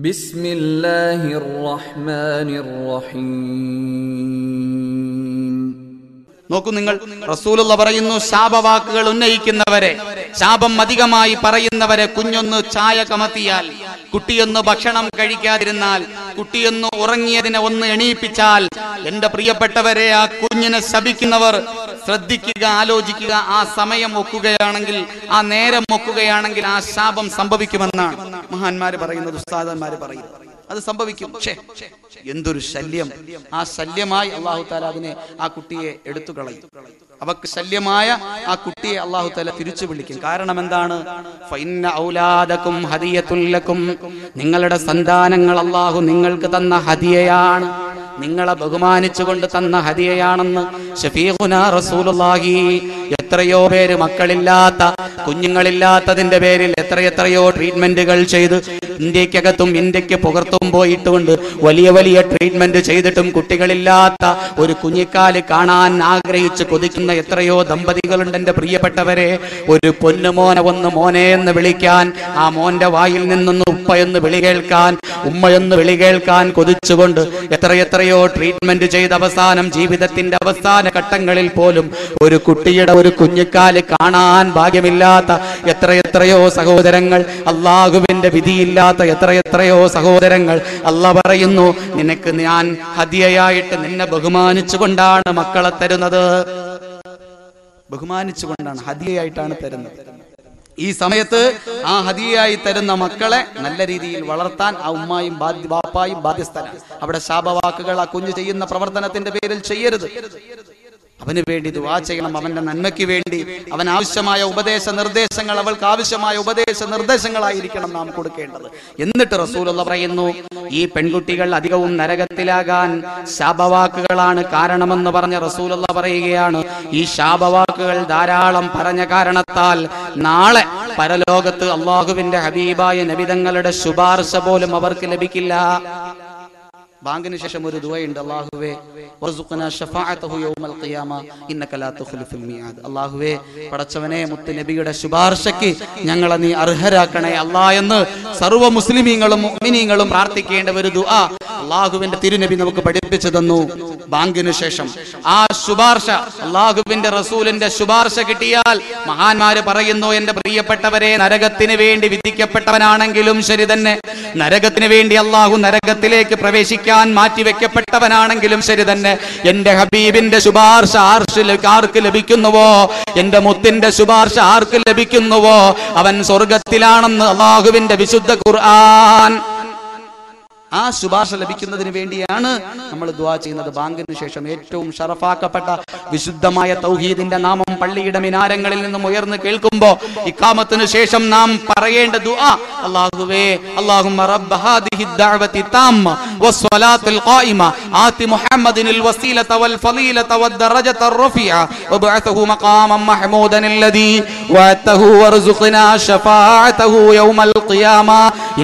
ബിസ്മില്ലാഹിർ റഹ്മാനിർ റഹീം. നോക്കൂ നിങ്ങൾ, റസൂലുള്ള പറയുന്നു, ശാപവാക്കുകൾ ഉന്നയിക്കുന്നവരെ, ശാപം അധികമായി പറയുന്നവരെ, കുഞ്ഞൊന്ന് ചായ കമത്തിയാൽ, കുട്ടിയൊന്ന് ഭക്ഷണം കഴിക്കാതിരുന്നാൽ, കുട്ടിയൊന്ന് ഉറങ്ങിയതിനെ ഒന്ന് എണീപ്പിച്ചാൽ, എന്റെ പ്രിയപ്പെട്ടവരെ, ആ കുഞ്ഞിനെ ശപിക്കുന്നവർ ശ്രദ്ധിക്കുക, ആലോചിക്കുക. ആ സമയം ഒക്കുകയാണെങ്കിൽ, ആ നേരം ഒക്കുകയാണെങ്കിൽ ആ ശാപം സംഭവിക്കുമെന്നാണ് മഹാന്മാര് പറയുന്നത്, ഉസ്താദന്മാര് പറയുന്നത്. അത് സംഭവിക്കും. എന്തൊരു ശല്യം! ആ ശല്യമായി അല്ലാഹു തആല അതിനെ, ആ കുട്ടിയെ എടുത്തു കളയും. അവക്ക് ശല്യമായ ആ കുട്ടിയെ അല്ലാഹു തആല തിരിച്ചു വിളിക്കും. കാരണം എന്താണ്? ഫഇന്ന ഔലാദകും ഹദിയത്തുൽ ലക്കും. നിങ്ങളുടെ സന്താനങ്ങൾ അല്ലാഹു നിങ്ങൾക്ക് തന്ന ഹദിയയാണ്, നിങ്ങളെ ബഹുമാനിച്ചുകൊണ്ട് തന്ന ഹദിയയാണെന്ന് ശഫീഖുനാ റസൂലുള്ളാഹി. എത്രയോ പേര് മക്കളില്ലാത്ത, കുഞ്ഞുങ്ങളില്ലാത്തതിന്റെ പേരിൽ എത്രയെത്രയോ ട്രീറ്റ്മെന്റുകൾ ചെയ്ത് ഇന്ത്യക്കകത്തും ഇന്ത്യക്ക് പുറത്തും പോയിട്ടുകൊണ്ട് വലിയ വലിയ ട്രീറ്റ്മെന്റ് ചെയ്തിട്ടും കുട്ടികളില്ലാത്ത ഒരു കുഞ്ഞിക്കാല് കാണാൻ ആഗ്രഹിച്ച് കൊതിക്കുന്ന എത്രയോ ദമ്പതികളുണ്ട്. എന്റെ പ്രിയപ്പെട്ടവരെ, ഒരു പൊന്നുമോനെ ഒന്ന് മോനെ എന്ന് വിളിക്കാൻ, ആ മോന്റെ വായിൽ നിന്നൊന്ന് ഉപ്പയെന്ന് വിളി കേൾക്കാൻ, ഉമ്മയെന്ന് വിളി കേൾക്കാൻ കൊതിച്ചുകൊണ്ട് എത്രയെത്രയോ ട്രീറ്റ്മെന്റ് ചെയ്ത് അവസാനം ജീവിതത്തിന്റെ അവസാന ഘട്ടങ്ങളിൽ പോലും ഒരു കുട്ടിയുടെ ഒരു കുഞ്ഞിക്കാല് കാണാൻ ഭാഗ്യമില്ലാത്ത എത്രയെത്രയോ സഹോദരങ്ങൾ, അള്ളാഹുവിന്റെ വിധിയില്ലാത്ത എത്രയെത്രയോ സഹോദരങ്ങൾ. അല്ലാഹ് പറയുന്നു, നിനക്ക് ഞാൻ ഹദിയയായിട്ട് നിന്നെ ബഹുമാനിച്ചുകൊണ്ടാണ് മക്കളെ തരുന്നത്. ബഹുമാനിച്ചുകൊണ്ടാണ്, ഹദിയയായിട്ടാണ് തരുന്നത്. ഈ സമയത്ത് ആ ഹദിയയായി തരുന്ന മക്കളെ നല്ല രീതിയിൽ വളർത്താൻ ആ ഉമ്മായും ബാപ്പായും ബാധ്യസ്ഥരാണ്. അവിടെ ശാപവാക്കുകൾ ആ കുഞ്ഞ് ചെയ്യുന്ന പ്രവർത്തനത്തിന്റെ പേരിൽ ചെയ്യരുത്. അവന് വേണ്ടി ദുആ ചെയ്യണം, അവന്റെ നന്മയ്ക്ക് വേണ്ടി. അവൻ ആവശ്യമായ ഉപദേശ നിർദ്ദേശങ്ങൾ, അവൾക്ക് ആവശ്യമായ ഉപദേശ നിർദ്ദേശങ്ങളായിരിക്കണം നാം കൊടുക്കേണ്ടത്. എന്നിട്ട് റസൂലുള്ള പറയുന്നു, ഈ പെൺകുട്ടികൾ അധികവും നരകത്തിലാകാൻ ശാപവാക്കുകളാണ് കാരണമെന്ന് പറഞ്ഞ റസൂലുള്ള പറയുകയാണ്, ഈ ശാപവാക്കുകൾ ധാരാളം പറഞ്ഞ കാരണത്താൽ നാളെ പരലോകത്ത് അല്ലാഹുവിന്റെ ഹബീബായ നബിതങ്ങളുടെ ശുപാർശ പോലും അവർക്ക് ലഭിക്കില്ല. ബാങ്കിന് ശേഷം ഒരു ദുആയുണ്ട്, അല്ലാഹുവേ വർസുഖ്നാ ശഫാഅതഹു യൗമൽ ഖിയാമ ഇന്നക ലാ തുഖ്ലിഫുൽ മിആദ്. അല്ലാഹുവേ, പടച്ചവനെ, മുത്ത് നബിയുടെ ശുപാർശയ്ക്ക് ഞങ്ങളെ നീ അർഹരാക്കണേ അല്ലാ എന്ന് സർവ്വ മുസ്ലിമീങ്ങളും മുഅ്മിനീങ്ങളും പ്രാർത്ഥിക്കേണ്ട ഒരു ദുആ അല്ലാഹുവിന്റെ തിരുനബി നമുക്ക് പഠിപ്പിച്ചു തന്നു. ബാങ്കിന് ശേഷം ആ ശുപാർശ, അല്ലാഹുവിന്റെ റസൂലിന്റെ ശുപാർശ കിട്ടിയാൽ മഹാന്മാര് പറയുന്നു, എന്റെ പ്രിയപ്പെട്ടവരെ, നരകത്തിന് വേണ്ടി വിധിക്കപ്പെട്ടവനാണെങ്കിലും ശരി തന്നെ, നരകത്തിന് വേണ്ടി അല്ലാഹു നരകത്തിലേക്ക് പ്രവേശിക്കാൻ മാറ്റിവെക്കപ്പെട്ടവനാണെങ്കിലും ശരി തന്നെ, എന്റെ ഹബീബിന്റെ ശുപാർശ ആർക്ക് ലഭിക്കുന്നുവോ, എന്റെ മുത്തിന്റെ ശുപാർശ ആർക്ക് ലഭിക്കുന്നുവോ, അവൻ സ്വർഗത്തിലാണെന്ന് അല്ലാഹുവിന്റെ വിശുദ്ധ ഖുർആൻ. ആ ശുപാർശ ലഭിക്കുന്നതിന് വേണ്ടിയാണ് നമ്മൾ ദുആ ചെയ്യുന്നത്. ബാങ്കിന് ശേഷം ഏറ്റവും ഷറഫാക്കപ്പെട്ട വിശുദ്ധമായ തൗഹീദിന്റെ നാമം പള്ളിയുടെ മിനാരങ്ങളിൽ നിന്നും ഉയർന്നു കേൾക്കുമ്പോൾ ഇഖാമത്തിന് ശേഷം നാം പറയേണ്ട ദുആ, അല്ലാഹുവേ, അല്ലാഹുമ്മ റബ്ബ ഹാദിഹി ദഅവതി താമ്മ വസ്സലാത്തുൽ ഖായിമ ആതി മുഹമ്മദിനിൽ വസീലത വൽ ഫളീലത വദ്ദറജത റഫീഅ വബഅതഹു മഖാമൻ മഹ്മൂദൻ അല്ലദീ വഅതഹു വർസുഖ്നാ ശഫാഅതഹു യൗമൽ ഖിയാമ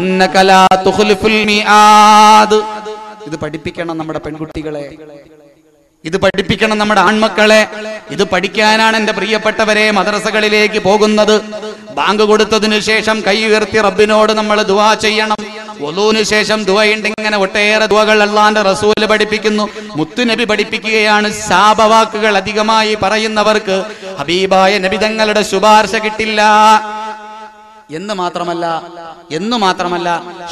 ഇന്നക ലാ തുഖ്ലിഫുൽ മിആദ്. ഇത് പഠിപ്പിക്കണം നമ്മുടെ പെൺകുട്ടികളെ, ഇത് പഠിപ്പിക്കണം നമ്മുടെ ആൺമക്കളെ. ഇത് പഠിക്കാനാണ് എന്റെ പ്രിയപ്പെട്ടവരെ മദ്രസകളിലേക്ക് പോകുന്നത്. ബാങ്ക് കൊടുത്തതിനു ശേഷം കൈ ഉയർത്തി റബ്ബിനോട് നമ്മൾ ദുആ ചെയ്യണം. വുളൂന് ശേഷം ദുആയുണ്ട്. ഇങ്ങനെ ഒട്ടേറെ ദുആകൾ അല്ലാഹുവിന്റെ റസൂൽ പഠിപ്പിക്കുന്നു, മുത്തുനബി പഠിപ്പിക്കുകയാണ്. ശാപവാക്കുകൾ അധികമായി പറയുന്നവർക്ക് ഹബീബായ നബി തങ്ങളുടെ ശുപാർശ കിട്ടില്ല എന്ന് മാത്രമല്ല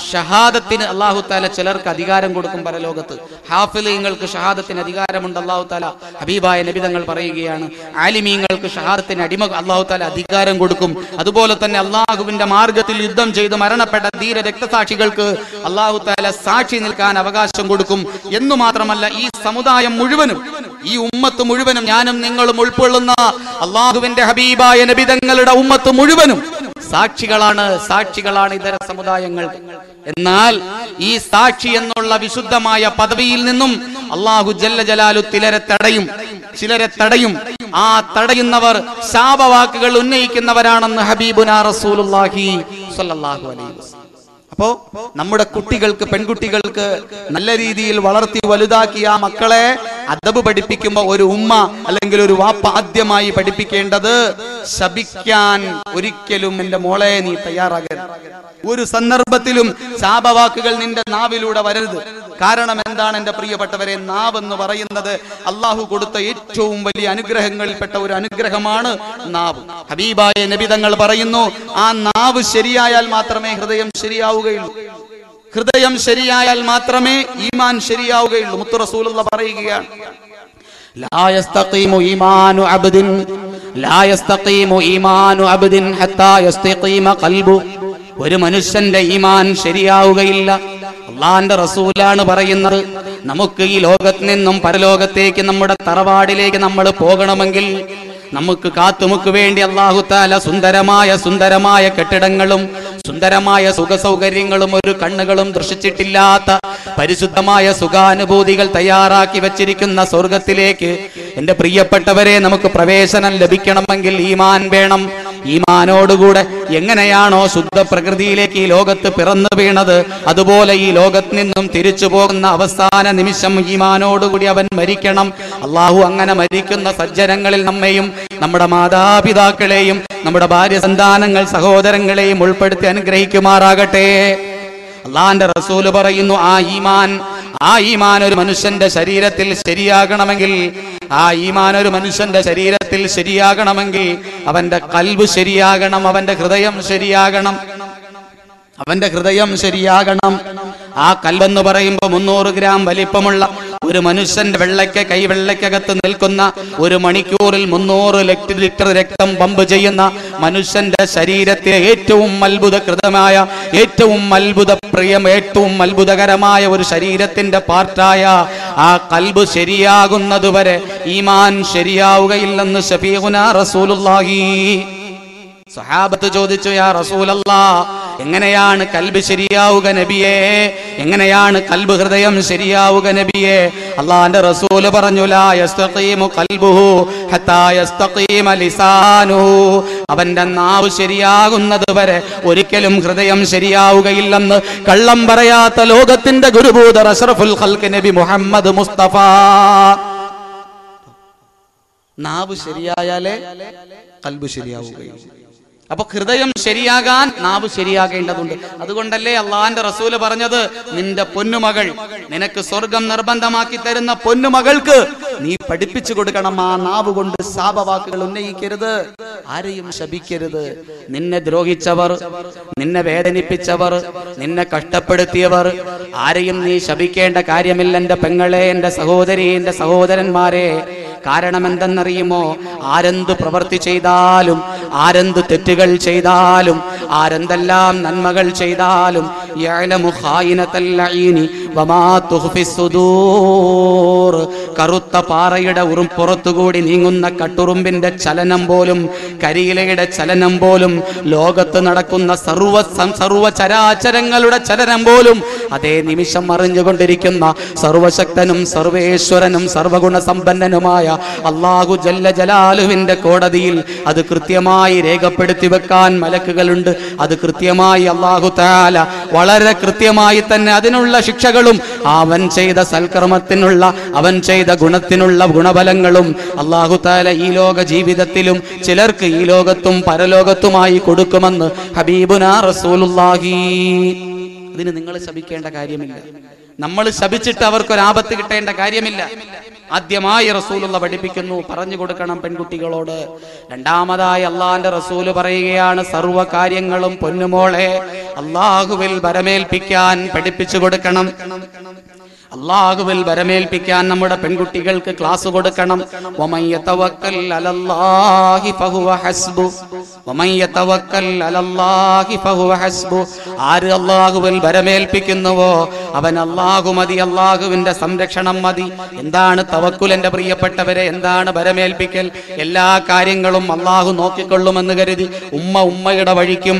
ഷഹാദത്തിന് അല്ലാഹു തആല ചിലർക്ക് അധികാരം കൊടുക്കും പരലോകത്ത്. ഹാഫിളീങ്ങൾക്ക് ഷഹാദത്തിന് അധികാരമുണ്ട് അല്ലാഹു തആല. ഹബീബായ നബി തങ്ങൾ പറയുകയാണ്, ആലിമീങ്ങൾക്ക് ഷഹാദത്തിന് അല്ലാഹു തആല അധികാരം കൊടുക്കും. അതുപോലെ തന്നെ അല്ലാഹുവിന്റെ മാർഗത്തിൽ യുദ്ധം ചെയ്ത് മരണപ്പെട്ട ധീര രക്തസാക്ഷികൾക്ക് അല്ലാഹു തആല സാക്ഷി നിൽക്കാൻ അവകാശം കൊടുക്കും. എന്നു മാത്രമല്ല, ഈ സമുദായം മുഴുവനും, ഈ ഉമ്മത്ത് മുഴുവനും, ഞാനും നിങ്ങളും ഉൾക്കൊള്ളുന്ന അല്ലാഹുവിന്റെ ഹബീബായ നബി തങ്ങളുടെ ഉമ്മത്ത് മുഴുവനും സാക്ഷികളാണ് ഇതര സമുദായങ്ങൾ. എന്നാൽ ഈ സാക്ഷി എന്നുള്ള വിശുദ്ധമായ പദവിയിൽ നിന്നും അല്ലാഹു ജല്ല ജലാലു ചിലരെ തടയും. ആ തടയുന്നവർ ശാപവാക്കുകൾ ഉന്നയിക്കുന്നവരാണെന്ന് ഹബീബുനാ റസൂലുള്ളാഹി സ്വല്ലല്ലാഹു അലൈഹി വസല്ലം. അപ്പോ നമ്മുടെ കുട്ടികൾക്ക്, പെൺകുട്ടികൾക്ക് നല്ല രീതിയിൽ വളർത്തി വലുതാക്കിയ ആ മക്കളെ അദബ് പഠിപ്പിക്കുമ്പോൾ ഒരു ഉമ്മ അല്ലെങ്കിൽ ഒരു വാപ്പ ആദ്യമായി പഠിപ്പിക്കേണ്ടത്, ശപിക്കാൻ ഒരിക്കലും എന്റെ മോളെ നീ തയ്യാറാകരുത്. ഒരു സന്ദർഭത്തിലും ശാപവാക്കുകൾ നിന്റെ നാവിലൂടെ വരരുത്. കാരണം എന്താണ് എന്റെ പ്രിയപ്പെട്ടവരെ? നാവ് എന്ന് പറയുന്നത് അള്ളാഹു കൊടുത്ത ഏറ്റവും വലിയ അനുഗ്രഹങ്ങളിൽപ്പെട്ട ഒരു അനുഗ്രഹമാണ് നാവ്. ഹബീബായ നബി തങ്ങൾ പറയുന്നു, ആ നാവ് ശരിയായാൽ മാത്രമേ ഹൃദയം ശരിയാവുകയുള്ളൂ. ഹൃദയം ശരിയായാൽ മാത്രമേ ഈമാൻ ശരിയാവുകയുള്ളൂ. മുത്തു റസൂലുള്ളാഹി പറയുകയാണ്, ലാ യസ്തഖീമു ഈമാനു അബ്ദിൻ ഹത്താ യസ്തഖീമ ഖൽബു. ഒരു മനുഷ്യന്റെ ഈമാൻ ശരിയാവുകയില്ല. അള്ളാന്റെ റസൂലാണ് പറയുന്നത്. നമുക്ക് ഈ ലോകത്ത് നിന്നും പരലോകത്തേക്ക്, നമ്മുടെ തറവാടിലേക്ക് നമ്മൾ പോകണമെങ്കിൽ നമുക്ക് കാത്തുമുക്ക് വേണ്ടി അല്ലാഹു തആല സുന്ദരമായ കെട്ടിടങ്ങളും സുന്ദരമായ സുഖസൗകര്യങ്ങളും ഒരു കണ്ണുകളും ദർശിച്ചിട്ടില്ലാത്ത പരിശുദ്ധമായ സുഖാനുഭൂതികൾ തയ്യാറാക്കി വച്ചിരിക്കുന്ന സ്വർഗത്തിലേക്ക് എന്റെ പ്രിയപ്പെട്ടവരെ നമുക്ക് പ്രവേശനം ലഭിക്കണമെങ്കിൽ ഈമാൻ വേണം. ഈമാനോടുകൂടെ എങ്ങനെയാണോ ശുദ്ധ പ്രകൃതിയിലേക്ക് ഈ ലോകത്ത് പിറന്നു വീണത്, അതുപോലെ ഈ ലോകത്ത് നിന്നും തിരിച്ചു പോകുന്ന അവസാന നിമിഷം ഈമാനോടുകൂടി അവൻ മരിക്കണം. അള്ളാഹു അങ്ങനെ മരിക്കുന്ന സജ്ജനങ്ങളിൽ നമ്മെയും നമ്മുടെ മാതാപിതാക്കളെയും നമ്മുടെ ഭാര്യ സന്താനങ്ങൾ സഹോദരങ്ങളെയും ഉൾപ്പെടുത്തി അനുഗ്രഹിക്കുമാറാകട്ടെ. അള്ളാന്റെ റസൂല് പറയുന്നു, ആ ഈമാൻ ഒരു മനുഷ്യന്റെ ശരീരത്തിൽ ശരിയാകണമെങ്കിൽ അവന്റെ ഖൽബ് ശരിയാകണം, അവന്റെ ഹൃദയം ശരിയാകണം. ആ കൽബെന്ന് പറയുമ്പോൾ 300 ഗ്രാം വലിപ്പമുള്ള ഒരു മനുഷ്യന്റെ കൈവെള്ളയ്ക്കകത്ത് നിൽക്കുന്ന 1 മണിക്കൂറിൽ 300 ലിറ്റർ രക്തം പമ്പ് ചെയ്യുന്ന മനുഷ്യന്റെ ശരീരത്തിലെ ഏറ്റവും അത്ഭുതകൃതമായ, ഏറ്റവും അത്ഭുതകരമായ ഒരു ശരീരത്തിന്റെ പാർട്ടായ ആ കൽബ് ശരിയാകുന്നതുവരെ ഈമാൻ ശരിയാവുകയില്ലെന്ന് ശഫീഉനാ റസൂലുള്ളാഹി. സഹാബത്ത് ചോദിച്ചു, യാ റസൂലല്ലാഹ്, എങ്ങനെയാണ് കൽബ് ശരിയാവുക നബിയേ? എങ്ങനെയാണ് കൽബ് ഹൃദയം ശരിയാവുക നബിയേ? അല്ലാഹുവിന്റെ റസൂല് പറഞ്ഞു, ലാ യസ്തഖീമു ഖൽബുഹു ഹത്താ യസ്തഖീമ ലിസാനുഹു. അവന്റെ നാവ് ശരിയാകുന്നത് വരെ ഒരിക്കലും ഹൃദയം ശരിയാവുകയില്ലെന്ന് കള്ളം പറയാത്ത ലോകത്തിന്റെ ഗുരുഭൂതർ അഷ്റഫുൽ ഖൽഖ് നബി മുഹമ്മദ് മുസ്തഫ. നാവ് ശരിയായാലേ കൽബ് ശരിയാവുകയുള്ളൂ. അപ്പൊ ഹൃദയം ശരിയാകാൻ നാവ് ശരിയാകേണ്ടതുണ്ട്. അതുകൊണ്ടല്ലേ അള്ളാന്റെ റസൂല് പറഞ്ഞത്, നിന്റെ പൊന്നുമകൾ, നിനക്ക് സ്വർഗം നിർബന്ധമാക്കി തരുന്ന പൊന്നുമകൾക്ക് നീ പഠിപ്പിച്ചു കൊടുക്കണം, ആ നാവ് കൊണ്ട് ശാപവാക്കുകൾ ഉന്നയിക്കരുത്, ആരെയും ശപിക്കരുത്. നിന്നെ ദ്രോഹിച്ചവർ, നിന്നെ വേദനിപ്പിച്ചവർ, നിന്നെ കഷ്ടപ്പെടുത്തിയവർ ആരെയും നീ ശപിക്കേണ്ട കാര്യമില്ല എന്റെ പെങ്ങളെ, എന്റെ സഹോദരി, എന്റെ സഹോദരന്മാരെ. കാരണം എന്തെന്നറിയുമോ? ആരെന്ത് പ്രവൃത്തി ചെയ്താലും, ആരെന്ത് തെറ്റുകൾ ചെയ്താലും, ആരെന്തെല്ലാം നന്മകൾ ചെയ്താലും, യഅലമു ഖായിനത്തൽ അഈനി വമാ തുഖ്ഫിസ് സുദൂർ. കറുത്ത പാറയുടെ പുറത്തുകൂടി നീങ്ങുന്ന കട്ടുറുമ്പിന്റെ ചലനം പോലും, കരിയിലയുടെ ചലനം പോലും, ലോകത്ത് നടക്കുന്ന സർവ്വ ചരാചരങ്ങളുടെ ചലനം പോലും അതേ നിമിഷം അറിഞ്ഞുകൊണ്ടിരിക്കുന്ന സർവശക്തനും സർവേശ്വരനും സർവഗുണസമ്പന്നനുമായ അല്ലാഹു ജല്ല ജലാലുവിന്റെ കോടതിയിൽ അത് കൃത്യമായി രേഖപ്പെടുത്തി വെക്കാൻ മലക്കുകളുണ്ട്. അത് കൃത്യമായി അല്ലാഹു തആല വളരെ കൃത്യമായി തന്നെ അതിനുള്ള ശിക്ഷകളും അവൻ ചെയ്ത സൽക്കർമ്മത്തിനുള്ള, അവൻ ചെയ്ത ഗുണത്തിനുള്ള ഗുണഫലങ്ങളും അല്ലാഹു തആല ഈ ലോക ജീവിതത്തിലും ചിലർക്ക് ഈ ലോകത്തും പരലോകത്തുമായി കൊടുക്കുമെന്ന് ഹബീബുനാ റസൂലുള്ളാഹി. ഇതിന് നിങ്ങൾ ശപിക്കേണ്ട കാര്യമില്ല. നമ്മൾ ശപിച്ചിട്ട് അവർക്കൊരാപത്ത് കിട്ടേണ്ട കാര്യമില്ല. ആദ്യമായി റസൂലുള്ള പഠിപ്പിക്കുന്നു, പറഞ്ഞു കൊടുക്കണം പെൺകുട്ടികളോട്. രണ്ടാമതായി അള്ളാന്റെ റസൂല് പറയുകയാണ്, സർവ്വ കാര്യങ്ങളും പൊന്നുമോളെ അള്ളാഹുവിൽ വരമേൽപ്പിക്കാൻ പഠിപ്പിച്ചു കൊടുക്കണം. അള്ളാഹുവിൽ വരമേൽപ്പിക്കാൻ നമ്മുടെ പെൺകുട്ടികൾക്ക് ക്ലാസ് കൊടുക്കണം. വമൻ യതവക്കൽ അലല്ലാഹി ഫഹുവ ഹസ്ബു, വമൻ യതവക്കൽ അലല്ലാഹി ഫഹുവ ഹസ്ബു. ആര് അള്ളാഹുവിൽ വരമേൽപ്പിക്കുന്നുവോ അവൻ അള്ളാഹു മതി, അള്ളാഹുവിന്റെ സംരക്ഷണം മതി. എന്താണ് തവക്കുൽ എന്റെ പ്രിയപ്പെട്ടവരെ? എന്താണ് വരമേൽപ്പിക്കൽ? എല്ലാ കാര്യങ്ങളും അള്ളാഹു നോക്കിക്കൊള്ളുമെന്ന് കരുതി ഉമ്മയുടെ വഴിക്കും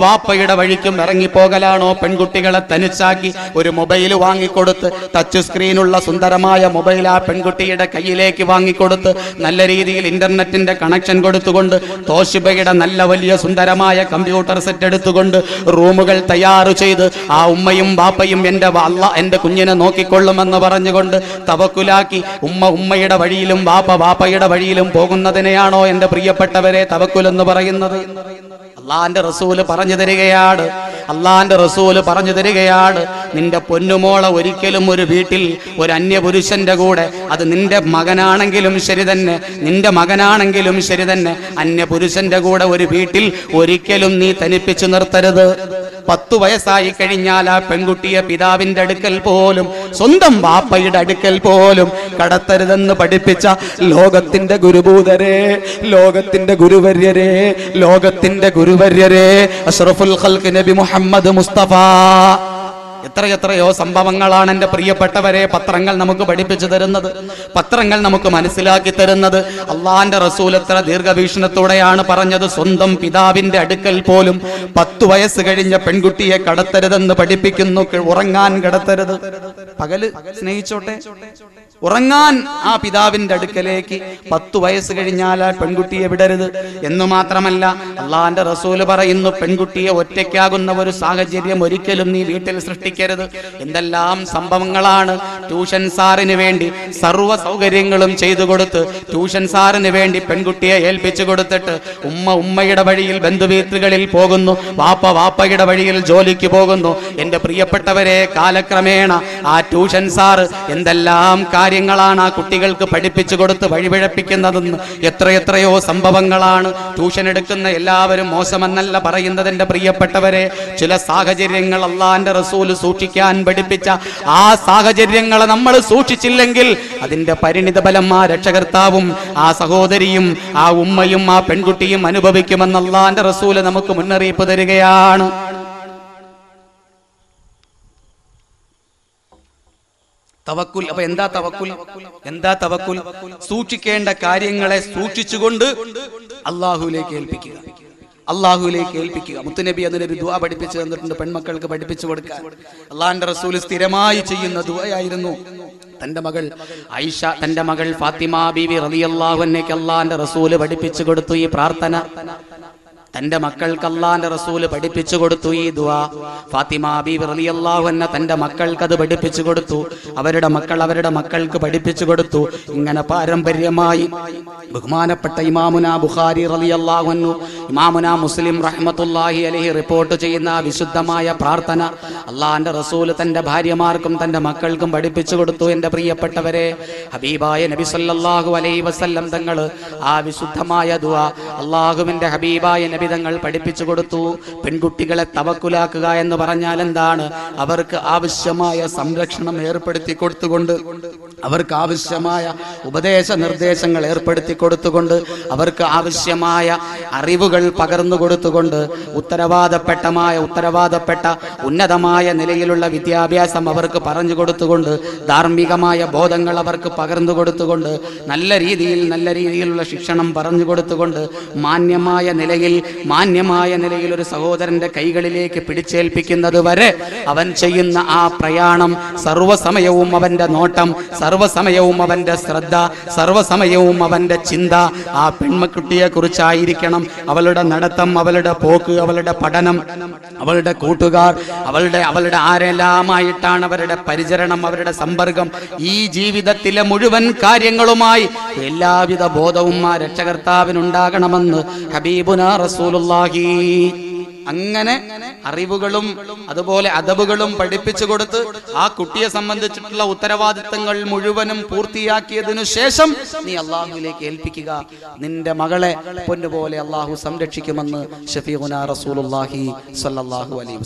വാപ്പയുടെ വഴിക്കും ഇറങ്ങിപ്പോകലാണോ? പെൺകുട്ടികളെ തനിച്ചാക്കി ഒരു മൊബൈൽ വാങ്ങിക്കൊടുത്ത്, ടച്ച് സ്ക്രീനുള്ള സുന്ദരമായ മൊബൈൽ ആ പെൺകുട്ടിയുടെ കയ്യിലേക്ക് വാങ്ങിക്കൊടുത്ത്, നല്ല രീതിയിൽ ഇന്റർനെറ്റിന്റെ കണക്ഷൻ കൊടുത്തുകൊണ്ട്, തോഷിബയുടെ നല്ല വലിയ സുന്ദരമായ കമ്പ്യൂട്ടർ സെറ്റ് എടുത്തുകൊണ്ട്, റൂമുകൾ തയ്യാറു ചെയ്ത് ആ ഉമ്മയും ബാപ്പയും എന്റെ കുഞ്ഞിനെ നോക്കിക്കൊള്ളുമെന്ന് പറഞ്ഞുകൊണ്ട് തവക്കുലാക്കി ഉമ്മയുടെ വഴിയിലും ബാപ്പയുടെ വഴിയിലും പോകുന്നതിനെയാണോ എന്റെ പ്രിയപ്പെട്ടവരെ തവക്കുൽ എന്ന് പറയുന്നത്? അള്ളാന്റെ റസൂല് പറഞ്ഞു തരികയാണ്, അള്ളാന്റെ റസൂല് പറഞ്ഞു തരികയാണ്, നിന്റെ പൊന്നുമോളെ ഒരിക്കലും ഒരു വീട്ടിൽ ഒരു അന്യപുരുഷന്റെ കൂടെ, അത് നിന്റെ മകനാണെങ്കിലും ശരി തന്നെ, നിന്റെ മകനാണെങ്കിലും ശരി തന്നെ, അന്യപുരുഷന്റെ കൂടെ ഒരു വീട്ടിൽ ഒരിക്കലും നീ തനിപ്പിച്ചു നിർത്തരുത്. 10 വയസ്സായി കഴിഞ്ഞാൽ ആ പെൺകുട്ടിയെ പിതാവിന്റെ അടുക്കൽ പോലും, സ്വന്തം ബാപ്പയുടെ അടുക്കൽ പോലും കടത്തരുതെന്ന് പഠിപ്പിച്ച ലോകത്തിന്റെ ഗുരുഭൂതരെ, ലോകത്തിന്റെ ഗുരുവര്യരെ, ലോകത്തിന്റെ ഗുരുവര്യരെ, അഷ്റഫുൽ ഖൽഖ് നബി മുഹമ്മദ് മുസ്തഫ. എത്രയെത്രയോ സംഭവങ്ങളാണ് എൻ്റെ പ്രിയപ്പെട്ടവരെ പത്രങ്ങൾ നമുക്ക് പഠിപ്പിച്ചു തരുന്നത്, പത്രങ്ങൾ നമുക്ക് മനസ്സിലാക്കി തരുന്നത്. അള്ളാന്റെ റസൂൽ എത്ര ദീർഘവീക്ഷണത്തോടെയാണ് പറഞ്ഞത്, സ്വന്തം പിതാവിന്റെ അടുക്കൽ പോലും 10 വയസ്സ് കഴിഞ്ഞ പെൺകുട്ടിയെ കടത്തരുതെന്ന് പഠിപ്പിക്കുന്നു. ഉറങ്ങാൻ കടത്തരുത്, പകല് സ്നേഹിച്ചോട്ടെ, ഉറങ്ങാൻ ആ പിതാവിന്റെ അടുക്കലേക്ക് 10 വയസ്സ് കഴിഞ്ഞാൽ ആ പെൺകുട്ടിയെ വിടരുത് എന്ന് മാത്രമല്ല, അള്ളാന്റെ റസൂല് പറയുന്നു, പെൺകുട്ടിയെ ഒറ്റയ്ക്കാകുന്ന ഒരു സാഹചര്യം ഒരിക്കലും നീ വീട്ടിൽ സൃഷ്ടിക്കരുത്. എന്തെല്ലാം സംഭവങ്ങളാണ്. ട്യൂഷൻ സാറിന് വേണ്ടി സർവ്വ സൗകര്യങ്ങളും ചെയ്തു കൊടുത്ത്, ട്യൂഷൻ സാറിന് വേണ്ടി പെൺകുട്ടിയെ ഏൽപ്പിച്ചു കൊടുത്തിട്ട് ഉമ്മയുടെ വഴിയിൽ ബന്ധുവീട്ടുകളിൽ പോകുന്നു, വാപ്പയുടെ വഴിയിൽ ജോലിക്ക് പോകുന്നു. എന്റെ പ്രിയപ്പെട്ടവരെ, കാലക്രമേണ ആ ട്യൂഷൻ സാർ എന്തെല്ലാം കാര്യങ്ങളാണ് ആ കുട്ടികൾക്ക് പഠിപ്പിച്ചു കൊടുത്ത് വഴിപിഴപ്പിക്കുന്നതെന്ന് എത്രയെത്രയോ സംഭവങ്ങളാണ്. ട്യൂഷൻ എടുക്കുന്ന എല്ലാവരും മോശമെന്നല്ല പറയുന്നത് എന്റെ പ്രിയപ്പെട്ടവരെ. ചില സാഹചര്യങ്ങൾ അള്ളാന്റെ റസൂൽ സൂക്ഷിക്കാൻ പഠിപ്പിച്ച ആ സാഹചര്യങ്ങളെ നമ്മൾ സൂക്ഷിച്ചില്ലെങ്കിൽ അതിന്റെ പരിണിത ഫലം ആ രക്ഷകർത്താവും ആ സഹോദരിയും ആ ഉമ്മയും ആ പെൺകുട്ടിയും അനുഭവിക്കുമെന്ന് അള്ളാന്റെ റസൂൽ നമുക്ക് മുന്നറിയിപ്പ് തരികയാണ്. തവക്കുൽ. അപ്പൊ എന്താ തവക്കുൽ? എന്താ തവക്കുൽ? സൂക്ഷിക്കേണ്ട കാര്യങ്ങളെ സൂക്ഷിച്ചുകൊണ്ട് അള്ളാഹുവിലേക്ക് ഏൽപ്പിക്കുക, അള്ളാഹുവിലേക്ക് ഏൽപ്പിക്കുക. മുത്തുനബി അതിനൊരു ദുആ പഠിപ്പിച്ചു തന്നിട്ടുണ്ട്, പെൺമക്കൾക്ക് പഠിപ്പിച്ചു കൊടുക്കാൻ. അള്ളാഹിന്റെ റസൂൽ സ്ഥിരമായി ചെയ്യുന്ന ദുആയായിരുന്നു. തന്റെ മകൾ ആയിഷ, തന്റെ മകൾ ഫാത്തിമ ബീവി റളിയല്ലാഹു അൻഹയ്ക്ക് അള്ളാഹിന്റെ റസൂല് പഠിപ്പിച്ചു കൊടുത്തു ഈ പ്രാർത്ഥന. തന്റെ മക്കൾക്ക് അള്ളാന്റെ റസൂല് പഠിപ്പിച്ചു കൊടുത്തു ഈ ദുആ. ഫാത്തിമ ബീവി റളിയല്ലാഹു അൻഹ തന്റെ മക്കൾക്ക് അത് പഠിപ്പിച്ചു കൊടുത്തു, അവരുടെ മക്കൾക്ക് പഠിപ്പിച്ചു കൊടുത്തു. ഇങ്ങനെ പാരമ്പര്യമായി ബഹുമാനപ്പെട്ട ഇമാമുന ബുഖാരി റളിയല്ലാഹു അൻഹു, ഇമാമുന മുസ്ലിം റഹ്മത്തുള്ളാഹി അലൈഹി റിപ്പോർട്ട് ചെയ്യുന്ന വിശുദ്ധമായ പ്രാർത്ഥന അള്ളാന്റെ റസൂല് തന്റെ ഭാര്യമാർക്കും തന്റെ മക്കൾക്കും പഠിപ്പിച്ചു കൊടുത്തു. എന്റെ പ്രിയപ്പെട്ടവരെ, ഹബീബായ നബി സല്ലല്ലാഹു അലൈഹി വസല്ലം തങ്ങൾ ആ വിശുദ്ധമായ ദുആ അള്ളാഹുവിന്റെ ഹബീബായ നബി തങ്ങൾ പഠിപ്പിച്ചു കൊടുത്തു. പെൺകുട്ടികളെ തവക്കുലാക്കുക എന്ന് പറഞ്ഞാൽ എന്താണ്? അവർക്ക് ആവശ്യമായ സംരക്ഷണം ഏർപ്പെടുത്തി കൊടുത്തുകൊണ്ട്, അവർക്ക് ആവശ്യമായ ഉപദേശ നിർദ്ദേശങ്ങൾ ഏർപ്പെടുത്തി കൊടുത്തുകൊണ്ട്, അവർക്ക് ആവശ്യമായ അറിവുകൾ പകർന്നു കൊടുത്തുകൊണ്ട്, ഉത്തരവാദപ്പെട്ട ഉന്നതമായ നിലയിലുള്ള വിദ്യാഭ്യാസം അവർക്ക് പറഞ്ഞു കൊടുത്തുകൊണ്ട്, ധാർമ്മികമായ ബോധങ്ങൾ അവർക്ക് പകർന്നു കൊടുത്തുകൊണ്ട്, നല്ല രീതിയിലുള്ള ശിക്ഷണം പറഞ്ഞു കൊടുത്തുകൊണ്ട്, മാന്യമായ നിലയിൽ ഒരു സഹോദരന്റെ കൈകളിലേക്ക് പിടിച്ചേൽപ്പിക്കുന്നത് വരെ അവൻ ചെയ്യുന്ന ആ പ്രയാണം, സർവ്വസമയവും അവന്റെ നോട്ടം, സർവ്വസമയവും അവന്റെ ശ്രദ്ധ, സർവ്വസമയവും അവന്റെ ചിന്ത ആ പെൺമക്കുട്ടിയെ കുറിച്ചായിരിക്കണം. അവളുടെ നടത്തം, അവളുടെ പോക്ക്, അവളുടെ പഠനം, അവളുടെ കൂട്ടുകാർ, അവളുടെ ആരെല്ലാമായിട്ടാണ് അവരുടെ പരിചരണം, അവരുടെ സമ്പർക്കം, ഈ ജീവിതത്തിലെ മുഴുവൻ കാര്യങ്ങളുമായി എല്ലാവിധ ബോധവും ആ രക്ഷകർത്താവിനുണ്ടാകണമെന്ന് ഹബീബുനാ റസൂലുള്ളാഹി. അങ്ങനെ അറിവുകളും അതുപോലെ അദബുകളും പഠിപ്പിച്ചു കൊടുത്ത് ആ കുട്ടിയെ സംബന്ധിച്ചിട്ടുള്ള ഉത്തരവാദിത്തങ്ങൾ മുഴുവനും പൂർത്തിയാക്കിയതിനു ശേഷം നീ അള്ളാഹുവിലേക്ക് ഏൽപ്പിക്കുക. നിന്റെ മകളെ പൊന്നുപോലെ അള്ളാഹു സംരക്ഷിക്കുമെന്ന് ഷഫീഉനാ റസൂലുള്ളാഹി സ്വല്ലല്ലാഹു അലൈഹി വസല്ലം.